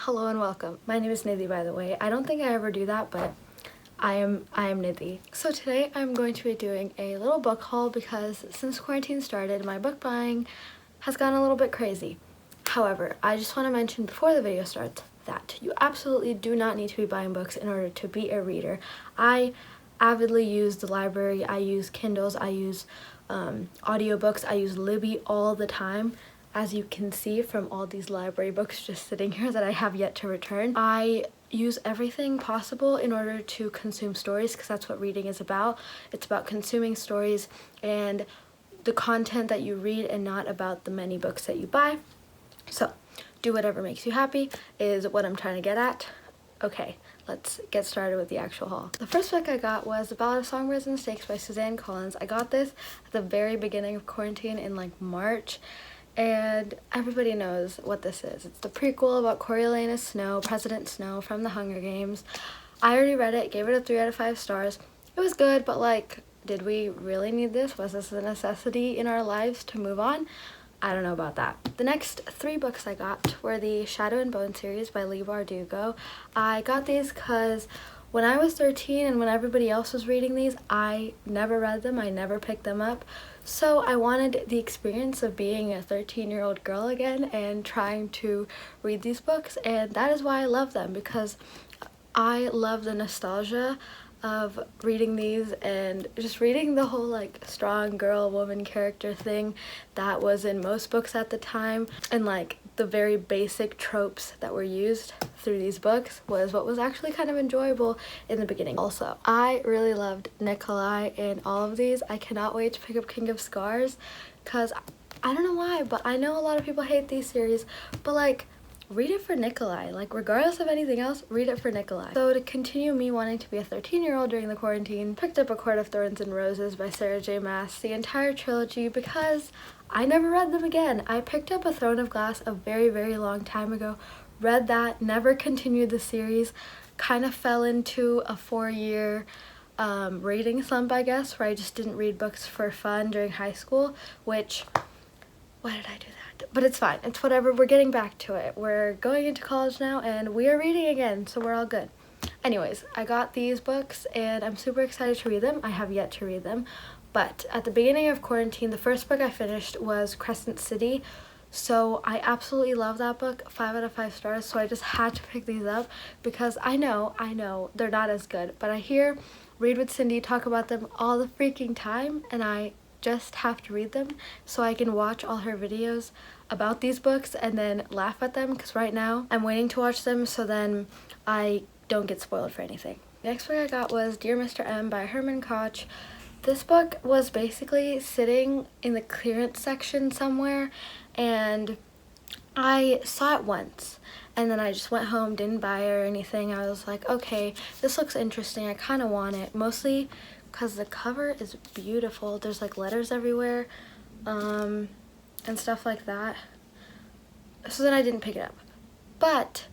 Hello and welcome. My name is Nidhi, by the way. I don't think I ever do that, but I am Nidhi. So today I'm going to be doing a little book haul because since quarantine started, my book buying has gone a little bit crazy. However, I just want to mention before the video starts that you absolutely do not need to be buying books in order to be a reader. I avidly use the library, I use Kindles, I use audiobooks, I use Libby all the time. As you can see from all these library books just sitting here that I have yet to return. I use everything possible in order to consume stories because that's what reading is about. It's about consuming stories and the content that you read and not about the many books that you buy. So do whatever makes you happy is what I'm trying to get at. Okay, let's get started with the actual haul. The first book I got was The Ballad of Songbirds and Snakes by Suzanne Collins. I got this at the very beginning of quarantine in like March. And everybody knows what this is. It's the prequel about Coriolanus Snow, President Snow from the Hunger Games. I already read it, gave it a 3 out of 5 stars. It was good, but like, did we really need this? Was this a necessity in our lives to move on? I don't know about that. The next 3 books I got were the Shadow and Bone series by Leigh Bardugo. I got these because when I was 13 and when everybody else was reading these, I never read them, I never picked them up. So I wanted the experience of being a 13-year-old girl again and trying to read these books, and that is why I love them, because I love the nostalgia of reading these and just reading the whole like strong girl woman character thing that was in most books at the time, and like the very basic tropes that were used through these books was what was actually kind of enjoyable in the beginning. Also, I really loved Nikolai in all of these. I cannot wait to pick up King of Scars because I don't know why, but I know a lot of people hate these series, but like, read it for Nikolai. Like, regardless of anything else, read it for Nikolai. So to continue me wanting to be a 13-year-old during the quarantine, picked up A Court of Thorns and Roses by Sarah J Maas, the entire trilogy, because I never read them again. I picked up A Throne of Glass a very, very long time ago, read that, never continued the series, kind of fell into a 4-year reading slump, I guess, where I just didn't read books for fun during high school, which, why did I do that? But it's fine, it's whatever, we're getting back to it. We're going into college now and we are reading again, so we're all good. Anyways, I got these books and I'm super excited to read them. I have yet to read them, but at the beginning of quarantine, the first book I finished was Crescent City. So I absolutely love that book, 5 out of 5 stars, so I just had to pick these up because I know, they're not as good, but I hear Read with Cindy talk about them all the freaking time, and I just have to read them so I can watch all her videos about these books and then laugh at them, because right now I'm waiting to watch them so then I don't get spoiled for anything. Next book I got was Dear Mr. M by Herman Koch. This book was basically sitting in the clearance section somewhere and I saw it once and then I just went home, didn't buy it or anything. I was like, okay, this looks interesting, I kind of want it, mostly because the cover is beautiful. There's like letters everywhere and stuff like that. So then I didn't pick it up, but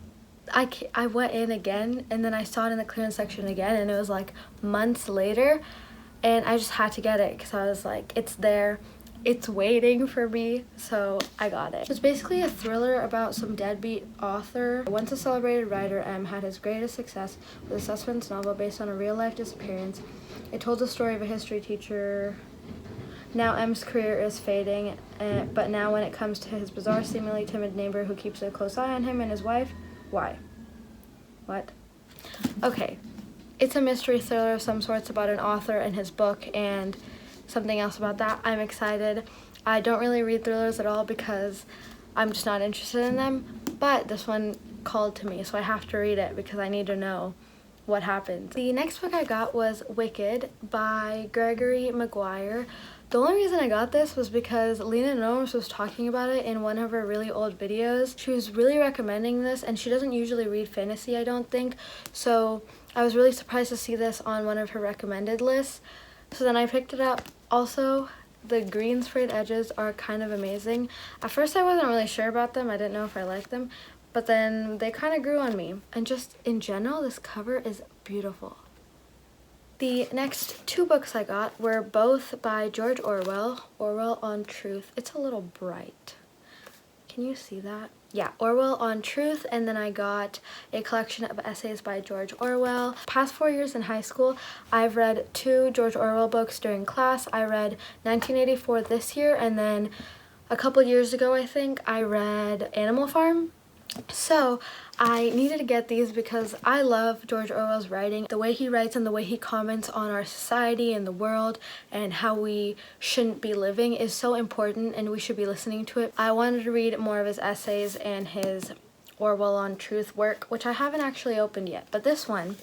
I went in again and then I saw it in the clearance section again, and it was like months later, and I just had to get it because I was like, it's there, it's waiting for me, so I got it. It's basically a thriller about some deadbeat author. Once a celebrated writer, M had his greatest success with a suspense novel based on a real-life disappearance. It told the story of a history teacher. Now M's career is fading, but now when it comes to his bizarre, seemingly timid neighbor who keeps a close eye on him and his wife, why? What? Okay. It's a mystery thriller of some sorts about an author and his book and something else about that. I'm excited. I don't really read thrillers at all because I'm just not interested in them, but this one called to me, so I have to read it because I need to know what happens. The next book I got was Wicked by Gregory Maguire. The only reason I got this was because Lena Gnomes was talking about it in one of her really old videos. She was really recommending this, and she doesn't usually read fantasy, I don't think, so I was really surprised to see this on one of her recommended lists. So then I picked it up. Also, the green sprayed edges are kind of amazing. At first I wasn't really sure about them, I didn't know if I liked them, but then they kind of grew on me. And just in general, this cover is beautiful. The next 2 books I got were both by George Orwell, Orwell on Truth. It's a little bright. Can you see that? Yeah, Orwell on Truth, and then I got a collection of essays by George Orwell. Past 4 years in high school, I've read 2 George Orwell books during class. I read 1984 this year, and then a couple years ago, I think, I read Animal Farm. So I needed to get these because I love George Orwell's writing. The way he writes and the way he comments on our society and the world and how we shouldn't be living is so important, and we should be listening to it. I wanted to read more of his essays and his Orwell on Truth work, which I haven't actually opened yet. But this one,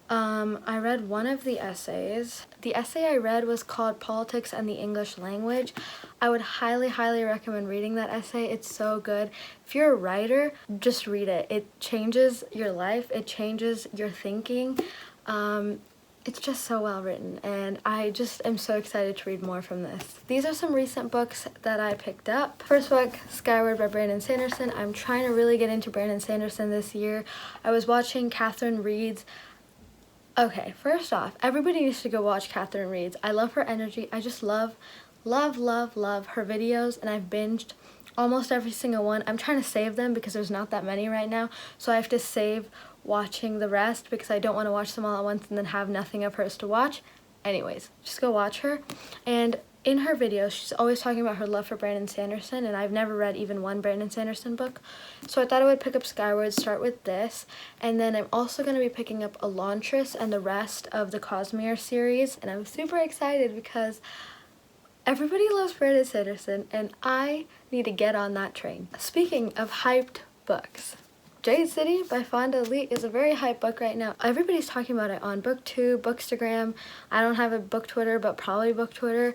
I read one of the essays. The essay I read was called Politics and the English Language. I would highly, highly recommend reading that essay. It's so good. If you're a writer, just read it. It changes your life. It changes your thinking. It's just so well written, and I just am so excited to read more from this. These are some recent books that I picked up. First book, Skyward by Brandon Sanderson. I'm trying to really get into Brandon Sanderson this year. I was watching Catherine Reed's. Okay, first off, everybody needs to go watch Catherine Reed's. I love her energy. I just love her videos, and I've binged almost every single one. I'm trying to save them because there's not that many right now, so I have to save watching the rest because I don't want to watch them all at once and then have nothing of hers to watch. Anyways, just go watch her. And in her videos, she's always talking about her love for Brandon Sanderson, and I've never read even one Brandon Sanderson book. So I thought I would pick up Skyward, start with this, and then I'm also going to be picking up Elantris and the rest of the Cosmere series, and I'm super excited because everybody loves Brandon Sanderson, and I need to get on that train. Speaking of hyped books, Jade City by Fonda Lee is a very hyped book right now. Everybody's talking about it on BookTube, Bookstagram. I don't have a book Twitter, but probably book Twitter.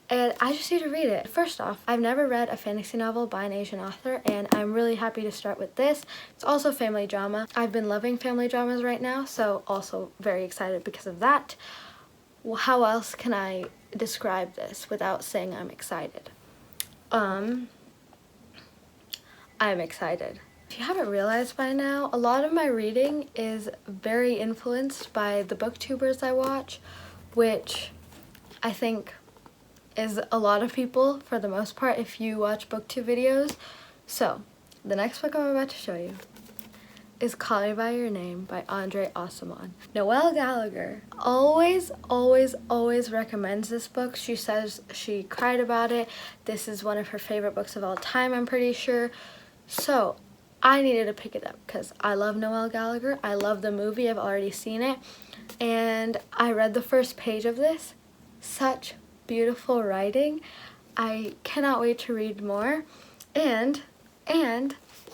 And I just need to read it. First off, I've never read a fantasy novel by an Asian author, and I'm really happy to start with this. It's also family drama. I've been loving family dramas right now, so also very excited because of that. Well, how else can I describe this without saying I'm excited? I'm excited. If you haven't realized by now, a lot of my reading is very influenced by the booktubers I watch, which I think is a lot of people for the most part if you watch booktube videos. So, the next book I'm about to show you is Call Me By Your Name by Andre Aciman. Noelle Gallagher always recommends this book. She says she cried about it. This is one of her favorite books of all time, I'm pretty sure. So, I needed to pick it up because I love Noelle Gallagher. I love the movie. I've already seen it. And I read the first page of this. Such beautiful writing. I cannot wait to read more. And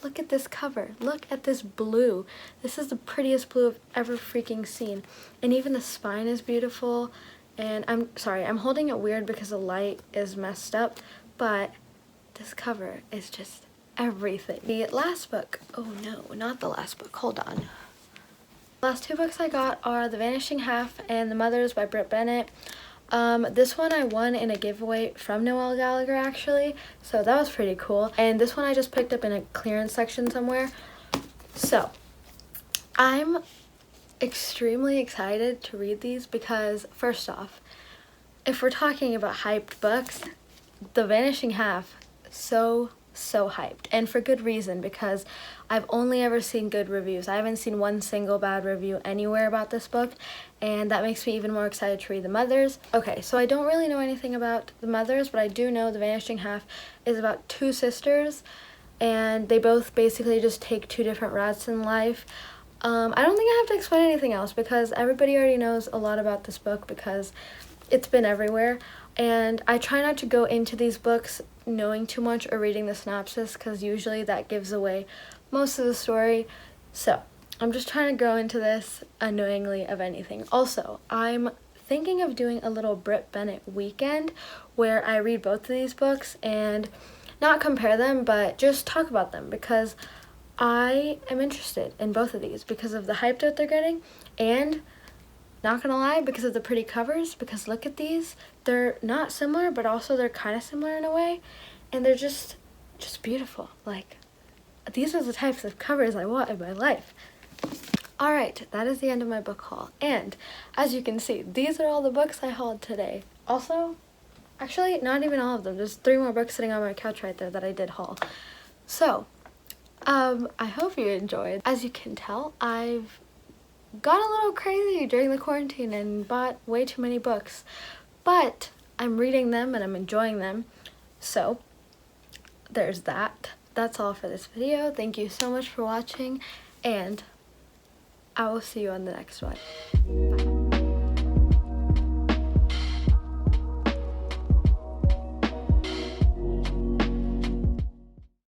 look at this cover. Look at this blue. This is the prettiest blue I've ever freaking seen. And even the spine is beautiful. And I'm sorry, I'm holding it weird because the light is messed up. But this cover is just everything. The last book, oh no, not the last book, hold on. The last 2 books I got are The Vanishing Half and The Mothers by Britt Bennett. This one I won in a giveaway from Noelle Gallagher actually, so that was pretty cool. And this one I just picked up in a clearance section somewhere. So, I'm extremely excited to read these because, first off, if we're talking about hyped books, The Vanishing Half, so hyped, and for good reason, because I've only ever seen good reviews. I haven't seen one single bad review anywhere about this book, and that makes me even more excited to read The Mothers. Okay, so I don't really know anything about The Mothers, but I do know The Vanishing Half is about 2 sisters, and they both basically just take 2 different routes in life. I don't think I have to explain anything else because everybody already knows a lot about this book because it's been everywhere. And I try not to go into these books knowing too much or reading the synopsis because usually that gives away most of the story. So I'm just trying to go into this unknowingly of anything. Also, I'm thinking of doing a little Britt Bennett weekend where I read both of these books and not compare them, but just talk about them because I am interested in both of these because of the hype that they're getting, and not gonna lie, because of the pretty covers, because look at these. They're not similar, but also they're kind of similar in a way, and they're just beautiful. Like, these are the types of covers I want in my life. Alright, that is the end of my book haul, and as you can see, these are all the books I hauled today. Also, actually, not even all of them. There's 3 more books sitting on my couch right there that I did haul. So, I hope you enjoyed. As you can tell, I've got a little crazy during the quarantine and bought way too many books, but I'm reading them and I'm enjoying them. So, there's that. That's all for this video. Thank you so much for watching, and I will see you on the next one.